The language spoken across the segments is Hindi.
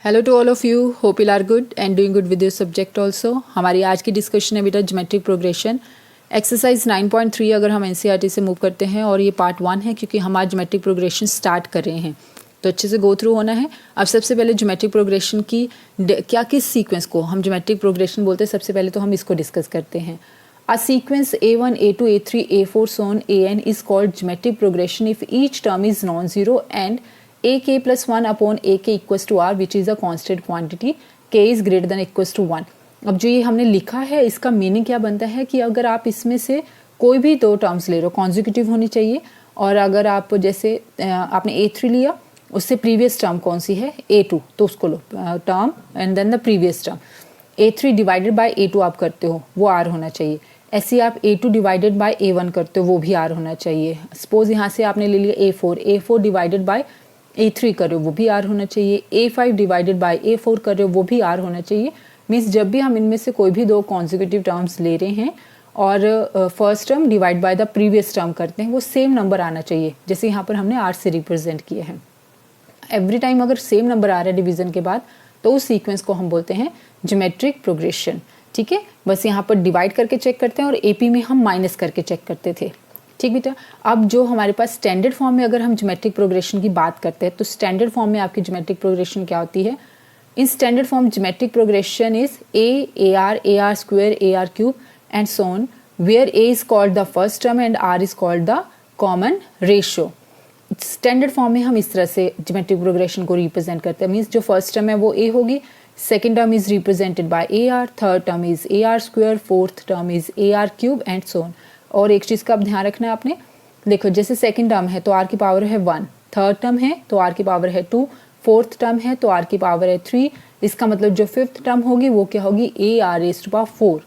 Hello to all of you, hope you are good and doing good with your subject also. हमारी आज की डिस्कशन है बेटा ज्योमेट्रिक प्रोग्रेशन एक्सरसाइज 9.3। अगर हम एनसीईआरटी से मूव करते हैं और ये पार्ट 1 है क्योंकि हम आज ज्योमेट्रिक प्रोग्रेशन स्टार्ट कर रहे हैं तो अच्छे से गो थ्रू होना है। अब सबसे पहले ज्योमेट्रिक प्रोग्रेशन की क्या किस सीक्वेंस को हम ज्योमेट्रिक प्रोग्रेशन बोलते हैं, सबसे पहले तो हम इसको डिस्कस करते हैं। A sequence A1, A2, A3, A4, so on, AN is called geometric progression if each term is non-zero and AK plus 1 upon AK equals to R, which is a constant quantity, K is greater than equals to 1। अब जो ये हमने लिखा है इसका मीनिंग क्या बनता है कि अगर आप इसमें से कोई भी दो टर्म्स ले रहे हो, कॉन्जिक्यूटिव होनी चाहिए, और अगर आप जैसे आपने A3 लिया, उससे प्रीवियस टर्म कौन सी है A2, तो उसको लो term and then the previous term. A3 divided by A2 आप करते हो वो R होना चाहिए। ऐसे ही आप A2 डिवाइडेड बाय A1 करते हो वो भी R होना चाहिए। सपोज यहाँ से आपने ले लिया A4 डिवाइडेड बाय A3 कर रहे हो वो भी R होना चाहिए। A5 डिवाइडेड बाय A4 कर रहे हो वो भी R होना चाहिए। मीन्स जब भी हम इनमें से कोई भी दो कॉन्जिक्यूटिव टर्म्स ले रहे हैं और first term divide by the previous term करते हैं वो सेम नंबर आना चाहिए, जैसे यहाँ पर हमने R से रिप्रेजेंट किया है। एवरी टाइम अगर सेम नंबर आ रहा है डिवीजन के बाद तो उस सीक्वेंस को हम बोलते हैं ज्योमेट्रिक प्रोग्रेशन। ठीक है, बस यहाँ पर डिवाइड करके चेक करते हैं और एपी में हम माइनस करके चेक करते थे। ठीक बेटा, अब जो हमारे पास स्टैंडर्ड फॉर्म में अगर हम ज्योमेट्रिक प्रोग्रेशन की बात करते हैं तो स्टैंडर्ड फॉर्म में आपकी ज्योमेट्रिक प्रोग्रेशन क्या होती है। In standard form geometric progression is A R square A R cube and so on, where A is called the first term and R is called the common ratio. Standard form में हम इस तरह से ज्योमेट्रिक प्रोग्रेशन को रिप्रेजेंट करते हैं। मीन्स जो फर्स्ट टर्म है वो ए होगी, second term is represented by AR, third term is AR square, fourth term is AR cube and so on। और एक चीज़ का अब ध्यान रखना है आपने, देखो जैसे सेकंड टर्म है तो R की पावर है 1, थर्ड टर्म है तो R की पावर है 2, फोर्थ टर्म है तो R की पावर है 3। इसका मतलब जो फिफ्थ टर्म होगी वो क्या होगी AR raised to power 4।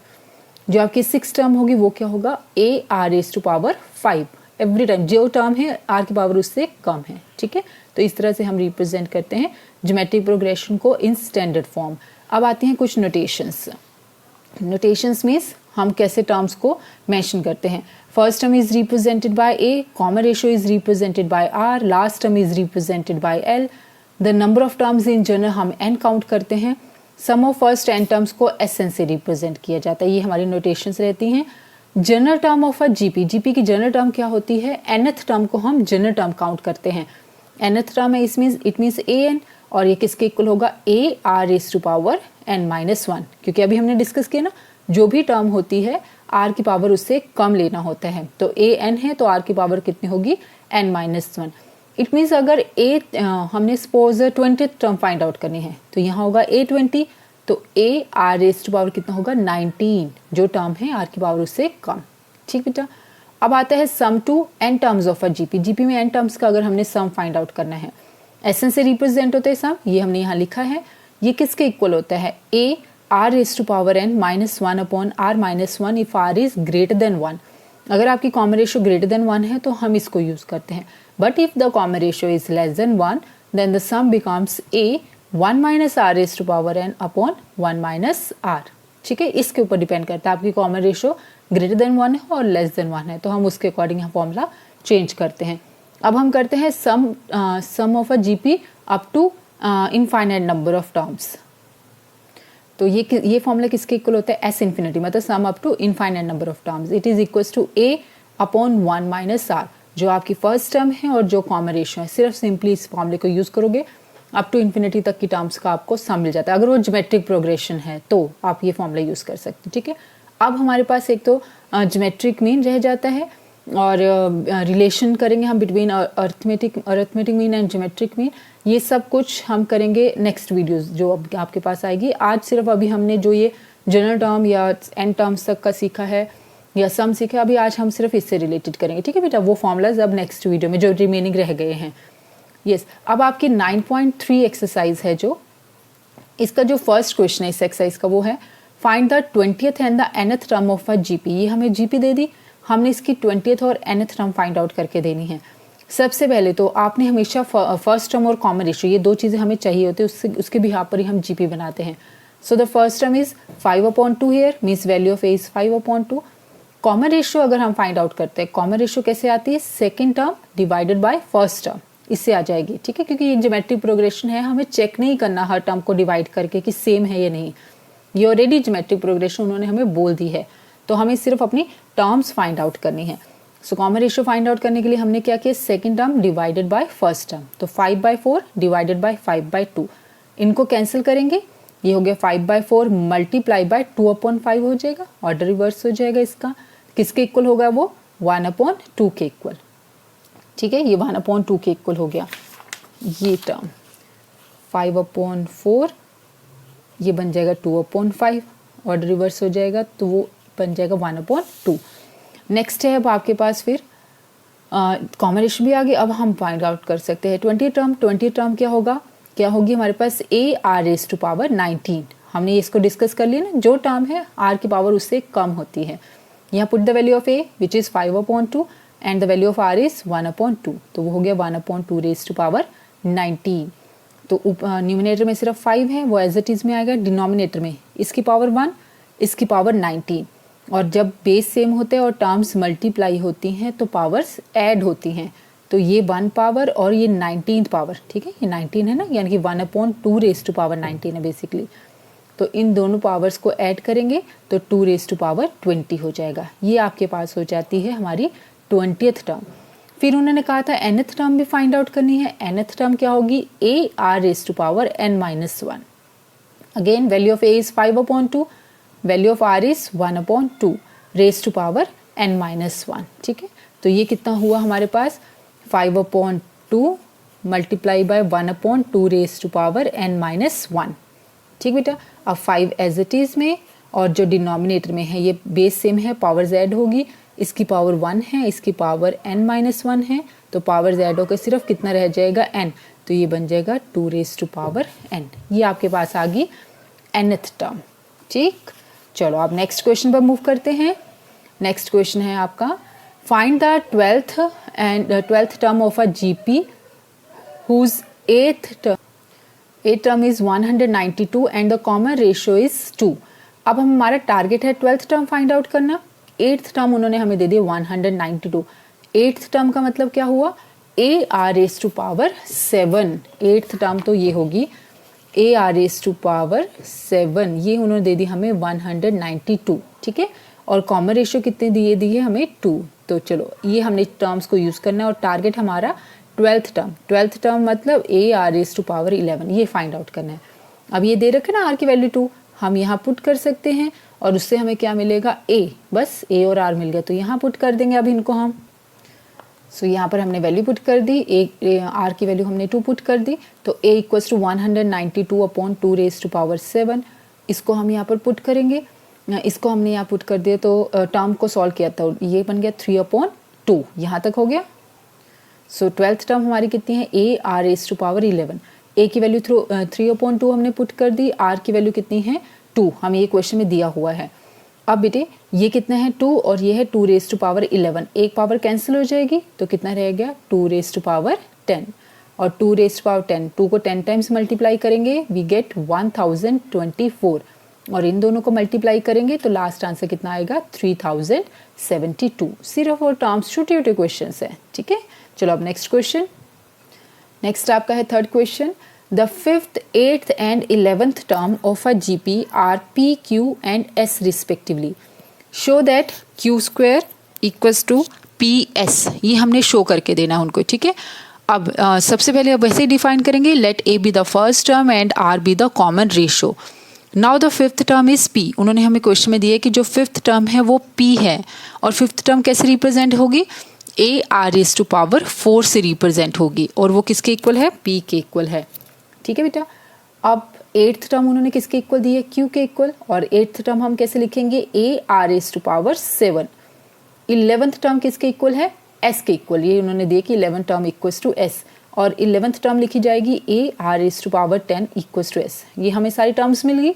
जो आपकी सिक्स टर्म होगी वो क्या होगा AR raised to power 5। Every time जो टर्म है R की पावर उससे कम है। ठीक है, तो इस तरह से हम रिप्रेजेंट करते हैं ज्योमेट्रिक प्रोग्रेशन को इन स्टैंडर्ड फॉर्म। अब आती हैं कुछ नोटेशंस। नोटेशंस मीन्स हम कैसे टर्म्स को मेंशन करते हैं। First term is represented by A, common ratio is represented by R, last term is represented by L. The number of terms in general हम एन काउंट करते हैं। Sum of first N terms को एसएन से रिप्रेजेंट किया जाता है। ये हमारी नोटेशंस रहती हैं। General term of a GP, GP की जनरल टर्म क्या होती है, एनथ टर्म को हम जनरल टर्म काउंट करते हैं। एनथ टर्म है इट मीन्स ए एन, और ये किसके इक्वल होगा A R raise to power N minus 1, क्योंकि अभी हमने डिस्कस किया ना जो भी टर्म होती है आर की पावर उससे कम लेना होता है। तो ए एन है तो आर की पावर कितनी होगी एन माइनस 1। इट मीन्स अगर हमने suppose 20th term find out करनी है तो यहाँ होगा A20, तो A R raise to power कितना होगा 19, जो टर्म है आर की पावर उससे कम। ठीक बेटा, अब आता है sum to n terms of a GP. GP में एन टर्म्स का अगर हमने सम फाइंड आउट करना है, एसएन से रिप्रेजेंट होते हैं सम, ये हमने यहाँ लिखा है। ये किसके इक्वल होता है A R raise to power N minus 1 upon R minus 1 if R is greater than 1। अगर आपकी कॉमन रेशियो ग्रेटर देन 1 है तो हम इसको यूज करते हैं, but if the common ratio is less than 1 then the sum becomes A 1 minus R raise to power N upon 1 minus R. ठीक है, इसके ऊपर डिपेंड करता है आपकी कॉमन रेशियो ग्रेटर देन 1 है और लेस देन 1 है तो हम उसके अकॉर्डिंग यहाँ फॉर्मूला चेंज करते हैं। अब हम करते हैं sum of a GP up to infinite number of terms. तो ये फॉर्मूला किसके इक्वल होता है एस इन्फिनिटी, मतलब sum up to infinite number of terms. It is equal to A upon 1 minus R, जो आपकी फर्स्ट टर्म है और जो कॉमन रेशियो है। सिर्फ सिंपली इस फॉर्मूले को यूज करोगे अप टू इन्फिनिटी तक की टर्म्स का आपको सम मिल जाता है। अगर वो ज्योमेट्रिक प्रोग्रेशन है तो आप ये फॉर्मूला यूज कर सकते हैं। ठीक है, अब हमारे पास एक तो ज्योमेट्रिक मीन रह जाता है और रिलेशन करेंगे हम between arithmetic mean and geometric mean. ये सब कुछ हम करेंगे नेक्स्ट वीडियोस जो अब आपके पास आएगी। आज सिर्फ अभी हमने जो ये जनरल टर्म या एन टर्म्स तक का सीखा है या सम सीखा, अभी आज हम सिर्फ इससे रिलेटेड करेंगे। ठीक है बेटा, वो फॉर्मूलाज अब नेक्स्ट वीडियो में जो रिमेनिंग रह गए हैं। यस, अब आपकी 9.3 एक्सरसाइज है जो इसका जो फर्स्ट क्वेश्चन है इस एक्सरसाइज का वो है find the 20th and the nth term of a GP. ये हमें जीपी दे दी, हमने इसकी 20th और nth टर्म फाइंड आउट करके देनी है। सबसे पहले तो आपने हमेशा फर्स्ट टर्म और कॉमन रेशियो ये दो चीज़ें हमें चाहिए होती है, उसके बिहाफ पर ही हम जीपी बनाते हैं। So the first term is 5/2 here, means value of A is 5/2। Common ratio अगर हम फाइंड आउट करते हैं, कॉमन रेशियो कैसे आती है second term divided by first term, इससे आ जाएगी, ठीक है, क्योंकि ये ज्योमेट्रिक प्रोग्रेशन है, हमें चेक नहीं करना हर टर्म को डिवाइड करके कि सेम है या नहीं, ये ऑलरेडी ज्योमेट्रिक प्रोग्रेशन उन्होंने हमें बोल दी है, तो हमें सिर्फ अपनी टर्म्स फाइंड आउट करनी है। So common ratio find out करने के लिए हमने क्या किया, second term divided by first term, तो 5/4 डिवाइडेड बाय 5/2, इनको कैंसिल करेंगे, ये हो गया 5/4 मल्टीप्लाई बाय 2/5 हो जाएगा, ऑर्डर रिवर्स हो जाएगा इसका, किसके इक्वल होगा वो 1/2 के इक्वल, ठीक है, ये 1/2 के इक्वल हो गया ये टर्म, 5/4 ये बन जाएगा 2/5, ऑर्डर रिवर्स हो जाएगा तो वो बन जाएगा 1/2। नेक्स्ट है अब आपके पास फिर कॉमन रेशियो भी आ गई, अब हम फाइंड आउट कर सकते हैं 20 टर्म क्या होगा, क्या होगी हमारे पास AR⁻19, हमने इसको डिस्कस कर लिया ना, जो टर्म है R की पावर उससे कम होती है, यहाँ put the value of A which is 5/2 and the value of R is 1/2, तो वो हो गया 1/2⁻19। तो न्यूमिनेटर में सिर्फ 5 है, वो एज इट इज में आएगा, डिनोमिनेटर में इसकी पावर 1 इसकी पावर 19, और जब बेस सेम होते हैं और टर्म्स मल्टीप्लाई होती हैं तो पावर्स ऐड होती हैं, तो ये 1 पावर और ये 19th पावर, ठीक है, ये 19 है ना, यानी कि 1/2⁻19 है बेसिकली, तो इन दोनों पावर्स को ऐड करेंगे तो 2⁻20 हो जाएगा, ये आपके पास हो जाती है हमारी 20th टर्म। फिर उन्होंने कहा था nth टर्म भी फाइंड आउट करनी है, nth टर्म क्या होगी AR⁻n-1, again value of A is 5/2, value of R is 1/2 raise to power n-1, ठीक है, तो ये कितना हुआ हमारे पास 5/2 multiply by 1/2 raise to power n-1, ठीक बेटा। अब 5 एज इट इज में, और जो डिनोमिनेटर में है ये बेस सेम है, पावर्स ऐड होगी, इसकी पावर 1 है इसकी पावर n-1 है, तो पावर्स ऐड होकर सिर्फ कितना रह जाएगा n, तो ये बन जाएगा 2 रेज टू पावर n, ये आपके पास आ गई nth टर्म, ठीक। चलो आप नेक्स्ट क्वेश्चन पर मूव करते हैं। नेक्स्ट क्वेश्चन है आपका find the 12th term of a GP whose 8th term is 192 and the common ratio is 2। अब हमारा टारगेट है 12th टर्म फाइंड आउट करना, 8th टर्म उन्होंने हमें दे दी 192, 8th टर्म का मतलब क्या हुआ AR⁻7, 8th टर्म तो ये होगी AR⁻7, ये उन्होंने दे दी हमें 192, ठीक है, और कॉमन रेशियो कितने दिए दिए हमें 2, तो चलो ये हमने टर्म्स को यूज़ करना है, और टारगेट हमारा 12th टर्म मतलब AR⁻11, ये फाइंड आउट करना है। अब ये दे रखे ना R की वैल्यू 2, हम यहाँ पुट कर सकते हैं और उससे हमें क्या मिलेगा A, बस A और R मिल गया, तो यहाँ पुट कर देंगे अब इनको हम। सो यहाँ पर हमने वैल्यू पुट कर दी, R की वैल्यू हमने 2 पुट कर दी, तो A equals to 192/2 raise to power 7, इसको हम यहाँ पर पुट करेंगे, इसको हमने यहाँ पुट कर दिया, तो टर्म को सॉल्व किया था, ये बन गया 3/2, यहाँ तक हो गया। सो 12th टर्म हमारी कितनी है AR⁻11, A की वैल्यू 3/2 हमने पुट कर दी, R की वैल्यू कितनी है 2, हमें ये क्वेश्चन में दिया हुआ है। अब बेटे ये कितना है 2 और ये है 2 रेज टू पावर 11, एक पावर कैंसिल हो जाएगी तो कितना रह गया 2 रेज टू पावर 10, और 2 रेज टू पावर 10, 2 को 10 टाइम्स मल्टीप्लाई करेंगे वी गेट 1024, और इन दोनों को मल्टीप्लाई करेंगे तो लास्ट आंसर कितना आएगा 3072। सिर्फ और टर्म्स छोटे छोटे क्वेश्चन है, ठीक है। चलो अब नेक्स्ट क्वेश्चन, नेक्स्ट आपका है third question, the 5th, 8th and 11th term of a GP are P, Q and S respectively. Show that Q square equals to PS, ये हमने शो करके देना है उनको, ठीक है। अब सबसे पहले अब वैसे ही डिफाइन करेंगे, late A be the first term and R be the common ratio. Now the 5th term is P, उन्होंने हमें क्वेश्चन में दिया कि जो 5th टर्म है वो P है, और 5th टर्म कैसे रिप्रेजेंट होगी AR⁻4 से रिप्रेजेंट होगी, और वो किसके इक्वल है P के इक्वल है, ठीक है बेटा। अब 8th टर्म उन्होंने किसके इक्वल दी है Q के इक्वल, और 8th टर्म हम कैसे लिखेंगे AR⁻7, 11th टर्म किसके इक्वल है S के इक्वल, ये उन्होंने दिए कि 11th term equals to S, और 11th टर्म लिखी जाएगी AR⁻10 इक्वल्स टू S, ये हमें सारी टर्म्स मिल गई।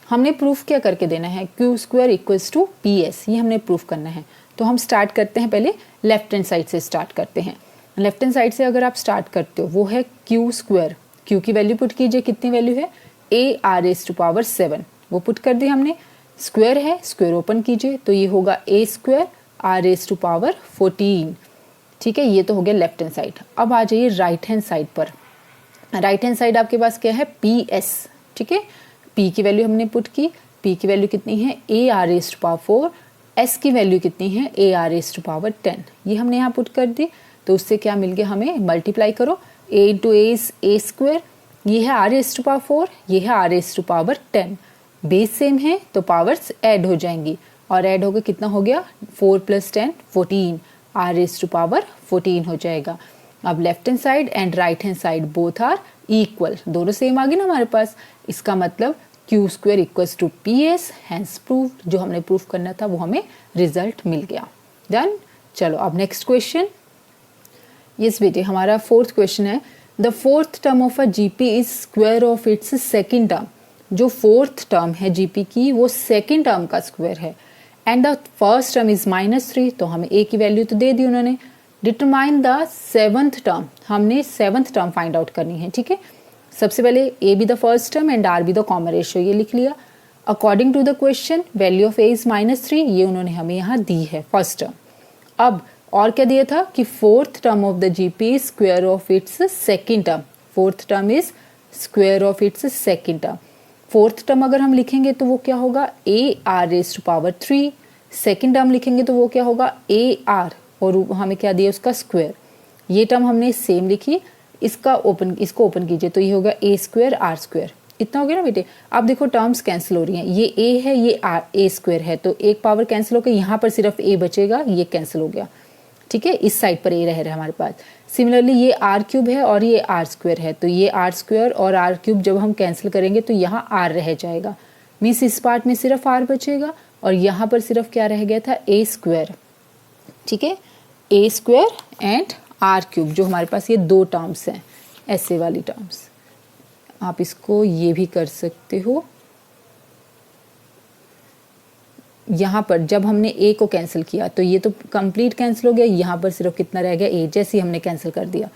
हमने प्रूफ क्या करके देना है Q square equals to PS, ये हमने प्रूफ करना है। तो हम स्टार्ट करते हैं, पहले लेफ्ट हैंड साइड से स्टार्ट करते हैं। लेफ्ट हैंड साइड से अगर आप स्टार्ट करते हो वो है Q स्क्वायर, Q की वैल्यू पुट कीजिए, कितनी वैल्यू है AR⁻7, वो पुट कर दी हमने, स्क्वायर है स्क्वायर ओपन कीजिए तो ये होगा A स्क्वायर R⁻14, ठीक है, ये तो हो गया लेफ्ट हैंड साइड। अब आ जाइए राइट हैंड साइड पर। राइट हैंड साइड आपके पास क्या है, पी एस। ठीक है, पी की वैल्यू हमने पुट की, पी की वैल्यू कितनी है A R raise to power 4, S की वैल्यू कितनी है A R raise to power 10। ये हमने यहाँ पुट कर दी, तो उससे क्या मिल गया हमें, मल्टीप्लाई करो, a into a is a square, ये है आर रेज़ टू पावर 4, ये है r raise to power 10। Base same है तो पावर्स ऐड हो जाएंगी, और ऐड होकर कितना हो गया 4 + 10 14, आर रेज़ टू पावर 14 हो जाएगा। अब left hand side and right hand side both are equal, दोनों सेम आ गए ना हमारे पास। इसका मतलब Q square equals to P S, hence prove. जो हमने प्रूफ करना था वो हमें रिजल्ट मिल गया। डन। चलो अब नेक्स्ट क्वेश्चन। यस बेटे, हमारा फोर्थ क्वेश्चन है, the fourth term of a GP is square of its second term. जो फोर्थ टर्म है जीपी की वो सेकेंड टर्म का स्क्वायर है, and the first term is -3, तो हमें ए की वैल्यू तो दे दी उन्होंने। डिटरमाइन द सेवंथ टर्म, हमने सेवंथ टर्म फाइंड आउट करनी है। ठीक है, सबसे पहले A be the first term and R be the common ratio, ये लिख लिया। According to the question value of A is -3, ये उन्होंने हमें यहाँ दी है फर्स्ट टर्म। अब और क्या दिया था कि fourth term of the GP is square of its second term. Fourth term is square of its second term. Fourth term अगर हम लिखेंगे तो वो क्या होगा A R raise to power 3, second term लिखेंगे तो वो क्या होगा ए आर, और हमें क्या दिया उसका स्क्वायर। ये टर्म हमने सेम लिखी, इसको ओपन कीजिए तो ये होगा ए स्क्वायर आर स्क्वायर। इतना हो गया ना बेटे। अब देखो टर्म्स कैंसिल हो रही हैं, ये ए है ये आर ए स्क्वायर है, तो एक पावर कैंसिल होकर यहाँ पर सिर्फ ए बचेगा, ये कैंसिल हो गया। ठीक है, इस साइड पर ए रह रहा है हमारे पास। सिमिलरली ये आर क्यूब है और ये आर स्क्वायर है, तो ये आर स्क्वायर और आर क्यूब जब हम कैंसिल करेंगे तो यहाँ आर रह जाएगा, मीन्स इस पार्ट में सिर्फ आर बचेगा, और यहाँ पर सिर्फ क्या रह गया था ए स्क्वायर। ठीक है, ए स्क्वायर एंड आर क्यूब, जो हमारे पास ये दो टर्म्स हैं, ऐसे वाली टर्म्स। आप इसको ये भी कर सकते हो। यहाँ पर जब हमने ए को कैंसिल किया तो ये तो कंप्लीट कैंसिल हो गया, यहाँ पर सिर्फ कितना रह गया ए, जैसे ही हमने कैंसिल कर दिया,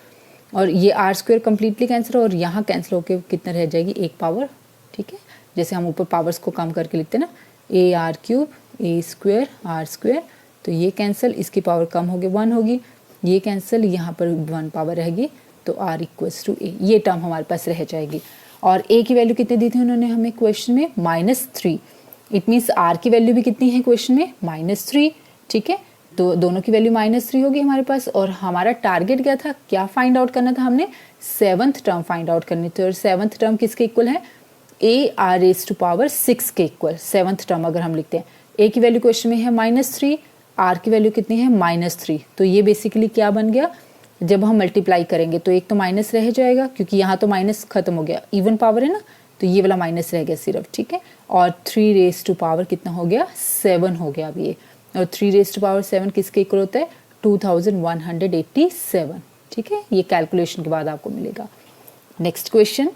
और ये आर स्क्वायर कम्प्लीटली कैंसिल और यहाँ कैंसिल होकर कितना रह जाएगी एक पावर। ठीक है, जैसे हम ऊपर पावर्स को कम करके लिखते हैं ना, A R cube A square R square, तो ये कैंसिल, इसकी पावर कम हो गई 1 होगी, ये कैंसिल, यहाँ पर 1 पावर रहेगी, तो आर इक्वल्स टू ए, ये टर्म हमारे पास रह जाएगी। और ए की वैल्यू कितनी दी थी उन्होंने हमें क्वेश्चन में -3, इट मीन्स आर की वैल्यू भी कितनी है क्वेश्चन में -3। ठीक है, तो दोनों की वैल्यू -3 होगी हमारे पास, और हमारा टारगेट क्या था, क्या फाइंड आउट करना था हमने, सेवंथ टर्म फाइंड आउट करनी थी, और सेवंथ टर्म किसके इक्वल है A R raise to power 6 के इक्वल। सेवंथ टर्म अगर हम लिखते हैं, ए की वैल्यू क्वेश्चन में है -3, आर की वैल्यू कितनी है -3, तो ये बेसिकली क्या बन गया, जब हम मल्टीप्लाई करेंगे तो एक तो माइनस रह जाएगा, क्योंकि यहाँ तो माइनस खत्म हो गया, इवन पावर है ना, तो ये वाला माइनस रह गया सिर्फ। ठीक है, और 3 रेज़ टू पावर कितना हो गया 7 हो गया अब ये, और 3 रेज़ टू पावर 7 किसके इक्वल होता है 2187। ठीक है, ये कैलकुलेशन के बाद आपको मिलेगा। नेक्स्ट क्वेश्चन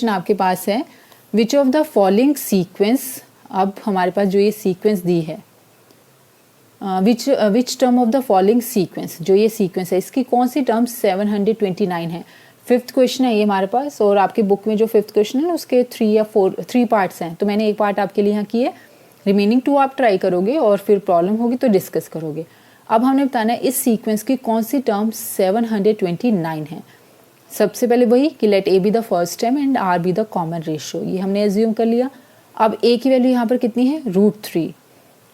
आपके पास है, which of the following sequence, अब हमारे पास जो ये सीक्वेंस दी है, which term of the following sequence, जो ये सीक्वेंस है इसकी कौन सी टर्म 729 है। फिफ्थ क्वेश्चन है ये हमारे पास, और आपकी बुक में जो फिफ्थ क्वेश्चन है ना उसके 3 पार्ट्स हैं, तो मैंने एक पार्ट आपके लिए यहाँ किए, रिमेनिंग 2 आप ट्राई करोगे और फिर प्रॉब्लम होगी तो डिस्कस करोगे। अब हमने बताना है इस सीक्वेंस की कौन सी टर्म 729 है। सबसे पहले वही कि let A be the first term and R be the common ratio, ये हमने एज्यूम कर लिया। अब ए की वैल्यू यहाँ पर कितनी है √3,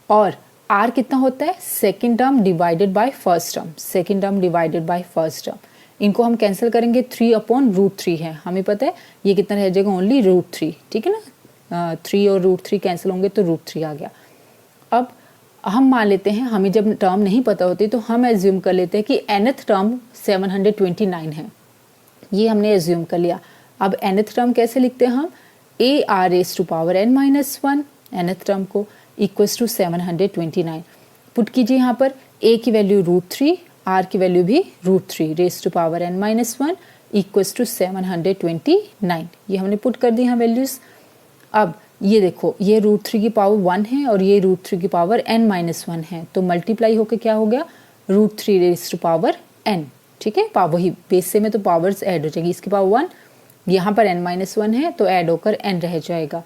और आर कितना होता है second term divided by first term, second term divided by first term. इनको हम कैंसिल करेंगे, 3/√3 है, हमें पता है ये कितना रह जाएगा ओनली √3। ठीक है ना, 3 और √3 कैंसिल होंगे तो √3 आ गया। अब हम मान लेते हैं, हमें जब टर्म नहीं पता होती तो हम एज्यूम कर लेते हैं कि nth टर्म 729 है, ये हमने एज्यूम कर लिया। अब nth टर्म कैसे लिखते हैं हम, A R raise to power n-1 nth term को इक्वल्स टू 729। पुट कीजिए यहाँ पर, ए की वैल्यू √3, आर की वैल्यू भी √3 raise to power n-1 equals to 729, ये हमने पुट कर दी यहाँ वैल्यूज़। अब ये देखो, ये √3 की पावर 1 है और ये √3 की पावर n-1 है, तो मल्टीप्लाई होकर क्या हो गया √3 रेज़ टू पावर n। ठीक है, वही बेस से में तो पावर्स ऐड हो जाएगी, इसकी पावर 1, यहाँ पर n-1 है तो ऐड होकर n रह जाएगा,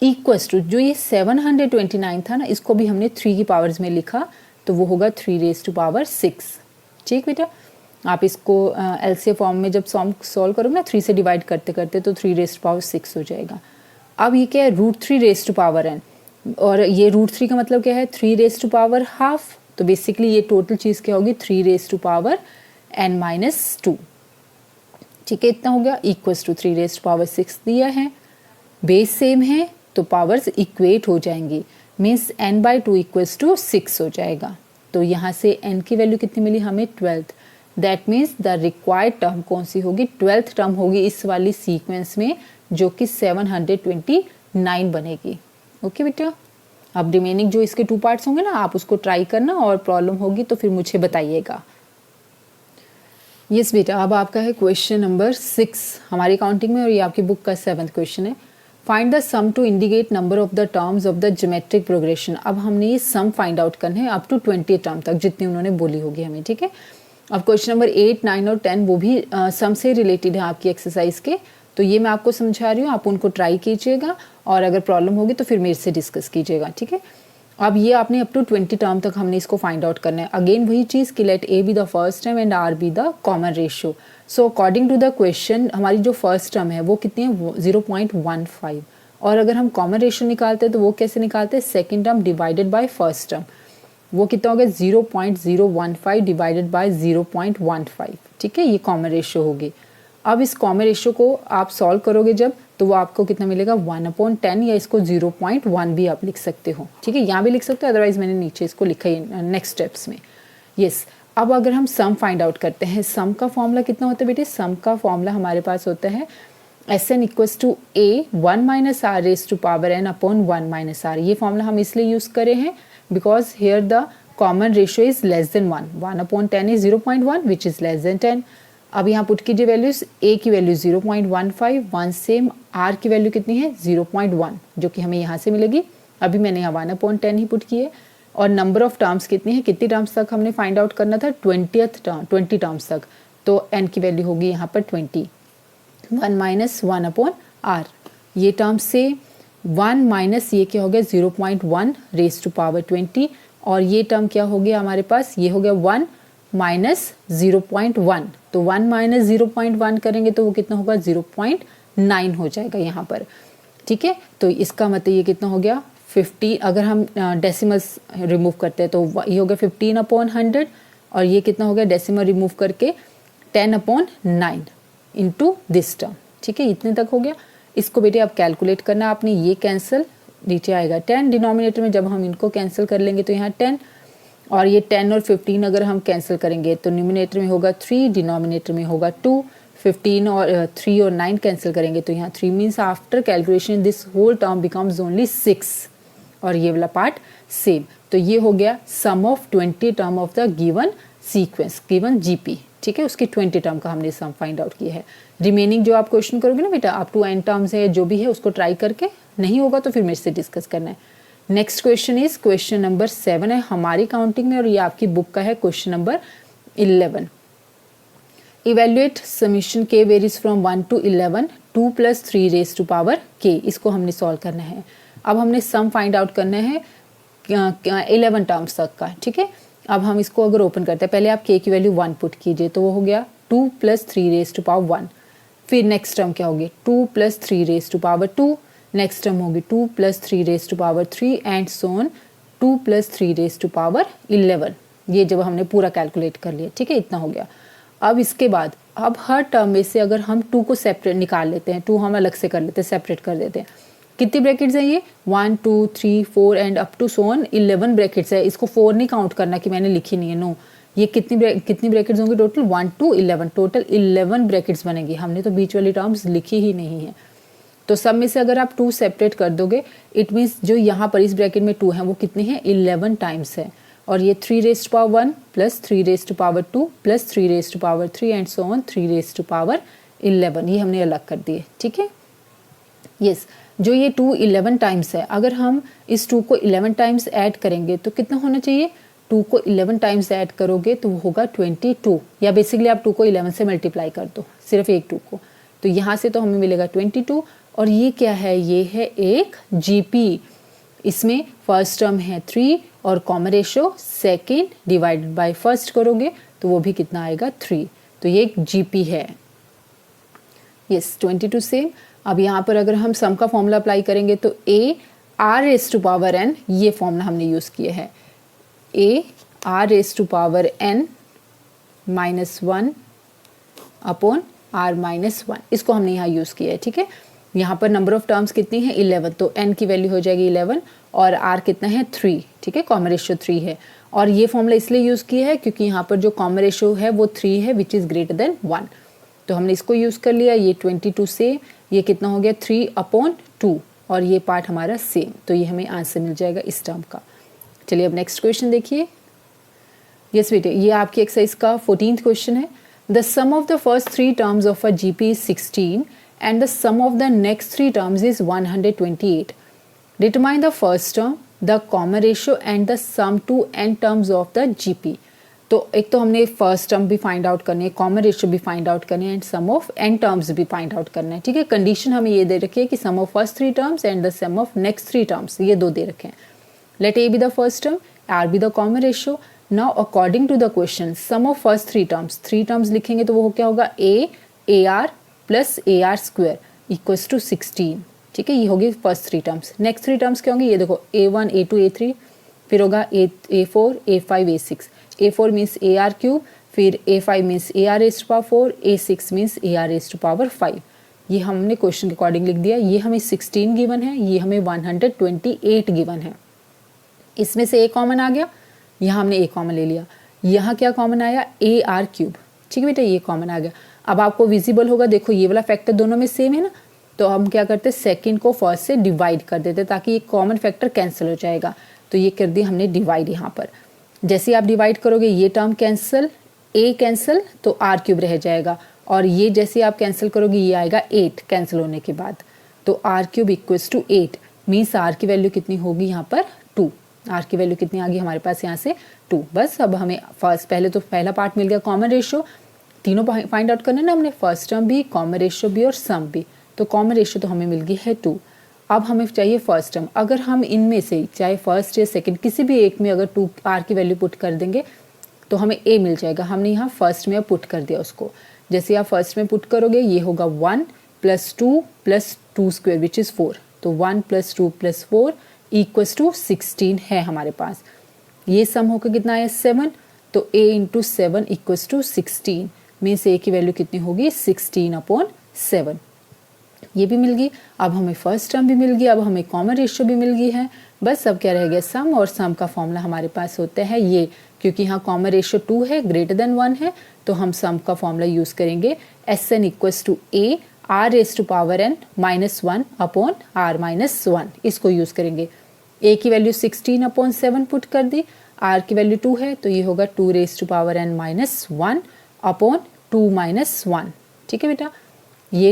इक्वल्स टू जो ये 729 था ना, इसको भी हमने 3 की पावर्स में लिखा तो वो होगा 3 रेज़ टू पावर 6। ठीक बेटा, आप इसको एलसीएम फॉर्म में जब सॉल्व करोगे ना 3 से डिवाइड करते करते तो 3 रेस्ट पावर 6 हो जाएगा। अब ये क्या है, √3 रेस्ट टू पावर n, और ये √3 का मतलब क्या है, 3 रेस्ट टू पावर हाफ। तो बेसिकली ये टोटल चीज़ क्या होगी, 3 रेस्ट टू पावर n-2। ठीक है, इतना हो गया, equals to 3 raised to power 6 दिया है, बेस सेम है तो पावर्स इक्वेट हो जाएंगी, मीन्स n/2 इक्वल्स टू 6 हो जाएगा। तो यहाँ से n की वैल्यू कितनी मिली हमें, 12। That means the required term कौन सी होगी, 12th टर्म होगी इस वाली सीक्वेंस में, जो कि 729 बनेगी। ओके बेटा, अब रिमेनिंग जो इसके 2 पार्ट्स होंगे ना, आप उसको ट्राई करना और प्रॉब्लम होगी तो फिर मुझे बताइएगा। यस बेटा, अब आपका है क्वेश्चन नंबर 6 हमारी काउंटिंग में, और ये आपकी बुक का 7th क्वेश्चन है। Find the sum to indicate number of the terms of the geometric progression. अब हमने ये सम फाइंड आउट करने हैं अप टू 20 टर्म तक, जितनी उन्होंने बोली होगी हमें। ठीक है, अब क्वेश्चन नंबर 8, 9 और 10 वो भी सम से रिलेटेड है आपकी एक्सरसाइज के, तो ये मैं आपको समझा रही हूँ, आप उनको ट्राई कीजिएगा और अगर प्रॉब्लम होगी तो फिर मेरे से डिस्कस कीजिएगा। ठीक है, अब ये आपने अप टू 20 टर्म तक हमने इसको फाइंड आउट करना है। अगेन वही चीज़ कि let A be the first term and R be the common ratio. So according to the question हमारी जो फर्स्ट टर्म है वो कितनी है, 0.15, और अगर हम कॉमन रेशियो निकालते हैं तो वो कैसे निकालते हैं, second term divided by first term, वो कितना हो गया 0.015 डिवाइडेड बाय 0.15। ठीक है, ये कॉमन रेशियो होगी। अब इस कॉमन रेशियो को आप सॉल्व करोगे जब, तो वो आपको कितना मिलेगा 1/10, या इसको 0.1 भी आप लिख सकते हो। ठीक है, यहाँ भी लिख सकते हो, अदरवाइज मैंने नीचे इसको लिखा ही नेक्स्ट स्टेप्स में। यस, अब अगर हम सम फाइंड आउट करते हैं, सम का फॉर्मूला कितना होता है बेटे, सम का फॉर्मूला हमारे पास होता है Sn equals to a 1 - r raise to power n upon 1 - r। ये फॉर्मूला हम इसलिए यूज करे हैं because here the common ratio is less than 1, 1/10 is 0.1 which is less than 10। अब यहाँ पुट कीजिए वैल्यूज, a की वैल्यू 0.15, 1 सेम, r की वैल्यू कितनी है 0.1, जो कि हमें यहाँ से मिलेगी। अभी मैंने यहाँ 1/10 ही पुट किए, और नंबर ऑफ टर्म्स कितनी है, कितनी टर्म्स तक हमने फाइंड आउट करना था, 20 टर्म्स तक, तो n की वैल्यू होगी यहाँ पर 20, 1 - 1/r। ये टर्म से 1 माइनस ये क्या हो गया 0.1 रेज टू पावर 20, और ये टर्म क्या हो गया हमारे पास, ये हो गया 1 - 0.1, तो 1 - 0.1 करेंगे तो वो कितना होगा 0.9 हो जाएगा यहाँ पर। ठीक है, तो इसका मतलब ये कितना हो गया 50, अगर हम डेसिमल्स रिमूव करते हैं तो ये हो गया 15/100, और ये कितना हो गया डेसिमल रिमूव करके 10/9 इंटू दिस टर्म। ठीक है, इतने तक हो गया। इसको बेटे आप कैलकुलेट करना, आपने ये कैंसिल, नीचे आएगा 10 डिनोमिनेटर में, जब हम इनको कैंसिल कर लेंगे तो यहाँ 10, और ये 10 और 15 अगर हम कैंसिल करेंगे तो न्यूमिनेटर में होगा 3, डिनोमिनेटर में होगा 2, 15 और 3 और 9 कैंसिल करेंगे तो यहाँ 3, means after calculation this whole term becomes only 6, और ये वाला पार्ट सेम। तो ये हो गया sum of 20 term of the given sequence, given GP. ठीक है, उसकी 20 टर्म का हमने सम फाइंड आउट किया है। रिमेनिंग जो आप क्वेश्चन करोगे ना बेटा, अप टू n टर्म्स है जो भी है उसको ट्राई करके, नहीं होगा तो फिर मेरे से डिस्कस करना है। Next question is question number 7 है हमारी काउंटिंग में, और ये आपकी बुक का है question number 11। Evaluate summation k varies from 1 to 11, 2 + 3 raise to power k। इसको हमने सॉल्व करना है। अब हमने सम फाइंड आउट करना है 11 टर्म्स तक का। ठीक है, अब हम इसको अगर ओपन करते हैं, पहले आप k की वैल्यू 1 पुट कीजिए, तो वो हो गया 2 + 3 रेज टू पावर 1। फिर नेक्स्ट टर्म क्या होगी 2 + 3 raise to power 2, next term होगी 2 + 3 raise to power 3 and so on 2 + 3 raise to power 11। ये जब हमने पूरा कैलकुलेट कर लिया, ठीक है, इतना हो गया। अब इसके बाद अब हर टर्म में से अगर हम 2 को सेपरेट निकाल लेते हैं, 2 हम अलग से कर लेते हैं, सेपरेट कर देते हैं। कितनी ब्रैकेट्स हैं ये 1 2 3 4 and up to so on 11 brackets है। इसको 4 नहीं काउंट करना कि मैंने लिखी नहीं है, नो, ये कितनी ब्रैकेट्स होंगी टोटल 1 to 11, टोटल 11 ब्रैकेट्स बनेंगी। हमने तो बीच वाली टर्म्स लिखी ही नहीं है। तो सब में से अगर आप 2 सेपरेट कर दोगे, इट मीन्स जो यहाँ पर इस ब्रैकेट में 2 है वो कितने हैं 11 टाइम्स है, और ये 3 raise to power 1 + 3 raise to power 2 + 3 raise to power 3 and so on 3 raise to power 11, ये हमने अलग कर दिए। ठीक है, यस, जो ये 2 11 टाइम्स है, अगर हम इस 2 को 11 टाइम्स ऐड करेंगे तो कितना होना चाहिए, 2 को 11 टाइम्स ऐड करोगे तो वो होगा 22, या बेसिकली आप 2 को 11 से मल्टीप्लाई कर दो, सिर्फ एक 2 को, तो यहाँ से तो हमें मिलेगा 22। और ये क्या है, ये है एक जीपी। इसमें फर्स्ट टर्म है 3 और common ratio second divided by first करोगे तो वो भी कितना आएगा 3। तो ये एक GP है। Yes 22 same. अब यहाँ पर अगर हम सम का फॉर्मूला अप्लाई करेंगे तो a r raise to power n, ये फॉर्मूला हमने यूज़ किया है, a r raise to power n -1 upon r -1, इसको हमने यहाँ यूज़ किया है। ठीक है, यहाँ पर नंबर ऑफ टर्म्स कितनी है 11, तो n की वैल्यू हो जाएगी 11 और r कितना है 3। ठीक है, कॉमन रेशियो 3 है और ये फॉर्मूला इसलिए यूज़ किया है क्योंकि यहाँ पर जो कॉमन रेशियो है वो 3 है विच इज़ ग्रेटर देन 1, तो हमने इसको यूज़ कर लिया। ये 22 से ये कितना हो गया 3/2 और ये पार्ट हमारा सेम, तो ये हमें आंसर मिल जाएगा इस टर्म का। चलिए अब नेक्स्ट क्वेश्चन देखिए। यस बेटे, ये आपकी एक्सरसाइज का 14th क्वेश्चन है। The sum of the first 3 terms of a GP is 16 and the sum of the next 3 terms is 128. Determine the first term, the common ratio and the sum to n terms of the GP. तो एक तो हमने फर्स्ट टर्म भी फाइंड आउट करनी है, कॉमन रेशियो भी फाइंड आउट करनी है and sum of n terms भी फाइंड आउट करना है। ठीक है, कंडीशन हमें ये दे रखी है कि sum of first 3 terms and the sum of next 3 terms, ये दो दे रखे हैं। Let a be the first term, r be the common ratio. Now according to the question, sum of first 3 terms, 3 terms लिखेंगे तो वो क्या होगा a ar plus AR square equals to 16। ठीक है, ये होगी फर्स्ट 3 टर्म्स। नेक्स्ट 3 टर्म्स क्या होंगे, ये देखो A1 A2 A3, फिर होगा A4 A5 A6। A4 means AR cube, फिर A5 means AR raise to power 4, A6 means AR raise to power 5। ये हमने क्वेश्चन के अकॉर्डिंग लिख दिया। ये हमें 16 गिवन है, ये हमें 128 गिवन है। इसमें से A कॉमन आ गया, यहाँ हमने A कॉमन ले लिया। यहाँ क्या कॉमन आया AR क्यूब। ठीक है बेटा, ये कॉमन आ गया। अब आपको विजिबल होगा, देखो ये वाला फैक्टर दोनों में सेम है ना, तो हम क्या करते हैं सेकंड को फर्स्ट से डिवाइड कर देते ताकि ये कॉमन फैक्टर कैंसिल हो जाएगा। तो ये कर दिया हमने डिवाइड। यहाँ पर जैसे आप डिवाइड करोगे ये टर्म कैंसिल, a कैंसिल तो r क्यूब रह जाएगा, और ये जैसे आप कैंसिल करोगे ये आएगा 8 कैंसिल होने के बाद, तो r cube equals to 8 means r की वैल्यू कितनी होगी यहाँ पर 2। r की वैल्यू कितनी आ गई हमारे पास यहाँ से 2। बस अब हमें फर्स्ट पहले तो पहला पार्ट मिल गया कॉमन रेशियो, तीनों फाइंड आउट करना ना हमने, फर्स्ट टर्म भी, कॉमन रेशियो भी और सम भी। तो कॉमन रेशियो तो हमें मिल गई है 2। अब हमें चाहिए फर्स्ट टर्म। अगर हम इनमें से चाहे फर्स्ट या सेकंड किसी भी एक में अगर 2 r की वैल्यू पुट कर देंगे तो हमें a मिल जाएगा। हमने यहाँ फर्स्ट में पुट कर दिया उसको। जैसे आप फर्स्ट में पुट करोगे ये होगा 1 + 2 + 2 स्क्वायर विच इज़ 4, तो 1 + 2 + 4 इक्वल्स टू 16 है हमारे पास। ये सम होकर कितना आया 7, तो a × 7 equals to 16 means a की वैल्यू कितनी होगी 16/7। ये भी मिल गई। अब हमें फर्स्ट टर्म भी मिल गई, अब हमें कॉमन रेशियो भी मिल गई है। बस अब क्या रह गया सम, और सम का फॉर्मूला हमारे पास होता है ये, क्योंकि यहाँ कॉमन रेशियो 2 है ग्रेटर देन 1 है, तो हम सम का फॉर्मूला यूज़ करेंगे Sn equals to a r raise to power n -1 upon r -1, इसको यूज़ करेंगे। a की वैल्यू 16/7 पुट कर दी, r की वैल्यू 2 है तो ये होगा 2 raise to power n -1 upon 2 - 1। ठीक है बेटा, ये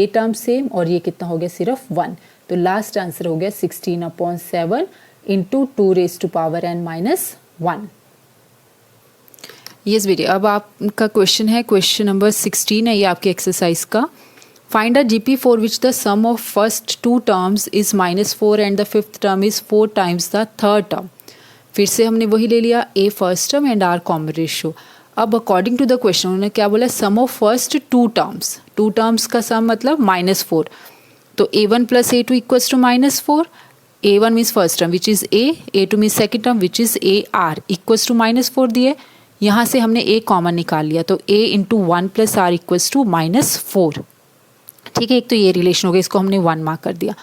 टर्म सेम और ये कितना हो गया सिर्फ 1, तो लास्ट आंसर हो गया 16/7 into 2 raise to power n -1। Yes बेटे, अब आपका क्वेश्चन है, क्वेश्चन नंबर 16 है ये आपके एक्सरसाइज का। Find a GP for which the sum of first 2 terms is -4 and the fifth term is 4 times the third term. फिर से हमने वही ले लिया a first term and r common ratio. अब अकॉर्डिंग टू द क्वेश्चन उन्होंने क्या बोला, sum of first 2 terms, 2 terms का सम मतलब -4, तो a1 + a2 equals to -4, a1 means first term which is a, a2 means second term which is ar equals to -4 दिए। यहाँ से हमने a कॉमन निकाल लिया, तो a × 1 + r इक्वल्स टू -4। ठीक है, एक तो ये रिलेशन हो गया, इसको हमने 1 मार्क कर दिया।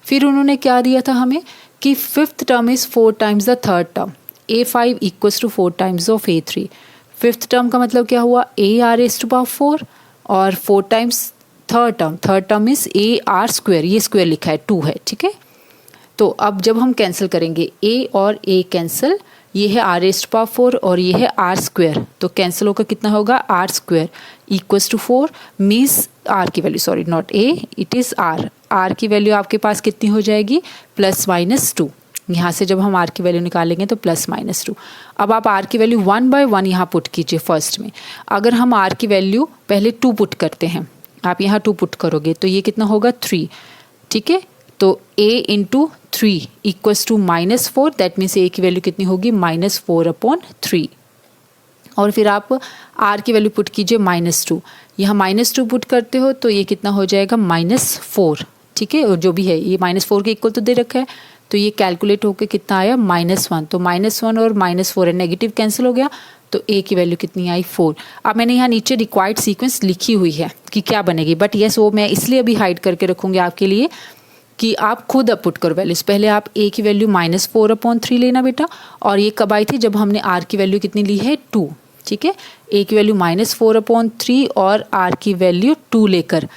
फिर उन्होंने क्या दिया था हमें कि fifth term is 4 times the third term, a5 equals to 4 times of a3। Fifth term का मतलब क्या हुआ AR रेज़ टू पावर 4 और 4 times third term is AR square, ये स्क्वायर लिखा है 2 है। ठीक है, तो अब जब हम कैंसिल करेंगे a और a कैंसिल, ये है r रेज़ टू पावर 4 और ये है r स्क्वायर, तो कैंसिल होकर कितना होगा r square equals to 4 means r की value, sorry not a it is r की वैल्यू आपके पास कितनी हो जाएगी +-2। यहाँ से जब हम r की वैल्यू निकालेंगे तो +-2। अब आप r की वैल्यू 1/1 यहाँ पुट कीजिए फर्स्ट में। अगर हम r की वैल्यू पहले 2 पुट करते हैं, आप यहाँ 2 पुट करोगे तो ये कितना होगा 3। ठीक है, तो a × 3 equals to -4, that means a की वैल्यू कितनी होगी -4/3। और फिर आप r की वैल्यू पुट कीजिए -2, यहाँ -2 पुट करते हो तो ये कितना हो जाएगा -4, ठीक है, और जो भी है ये -4 के इक्वल तो दे रखा है, तो ये कैलकुलेट होकर कितना आया -1, तो -1 और -4 है, नेगेटिव कैंसिल हो गया, तो a की वैल्यू कितनी आई 4। अब मैंने यहाँ नीचे रिक्वायर्ड सीक्वेंस लिखी हुई है कि क्या बनेगी, बट यस वो मैं इसलिए अभी हाइड करके रखूँगी आपके लिए कि आप खुद अब पुट करो वैल्यूज। पहले आप a की वैल्यू -4/3 लेना बेटा, और ये कब आई थी, जब हमने r की वैल्यू कितनी ली है 2, ठीक है, a की वैल्यू -4/3 और r की वैल्यू 2 लेकर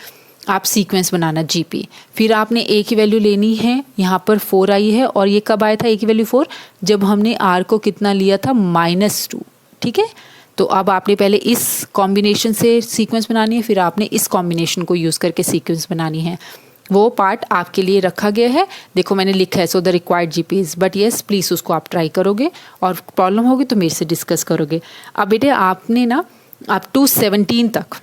आप सीक्वेंस बनाना GP। फिर आपने a की वैल्यू लेनी है, यहाँ पर 4 आई है, और ये कब आया था a की वैल्यू 4, जब हमने r को कितना लिया था -2, ठीक है। तो अब आपने पहले इस कॉम्बिनेशन से सीक्वेंस बनानी है, फिर आपने इस कॉम्बिनेशन को यूज़ करके सीक्वेंस बनानी है, वो पार्ट आपके लिए रखा गया है। देखो मैंने लिखा है so the required GPs, but yes please उसको आप ट्राई करोगे, और प्रॉब्लम होगी तो मेरे से डिस्कस करोगे। अब बेटे आपने ना अप टू 17 तक,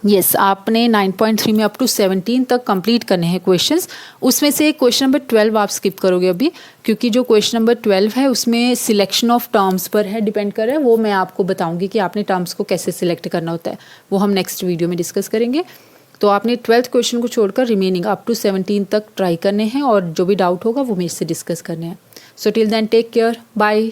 यस आपने 9.3 में अप टू 17 तक कंप्लीट करने हैं क्वेश्चंस। उसमें से क्वेश्चन नंबर 12 आप स्किप करोगे अभी, क्योंकि जो क्वेश्चन नंबर 12 है उसमें सिलेक्शन ऑफ टर्म्स पर है, डिपेंड कर रहा है, वो मैं आपको बताऊंगी कि आपने टर्म्स को कैसे सिलेक्ट करना होता है, वो हम नेक्स्ट वीडियो में डिस्कस करेंगे। तो आपने 12th क्वेश्चन को छोड़कर रिमेनिंग अप टू 17 तक ट्राई करने हैं, और जो भी डाउट होगा वो मेरे से डिस्कस करने हैं। So till then take care, bye.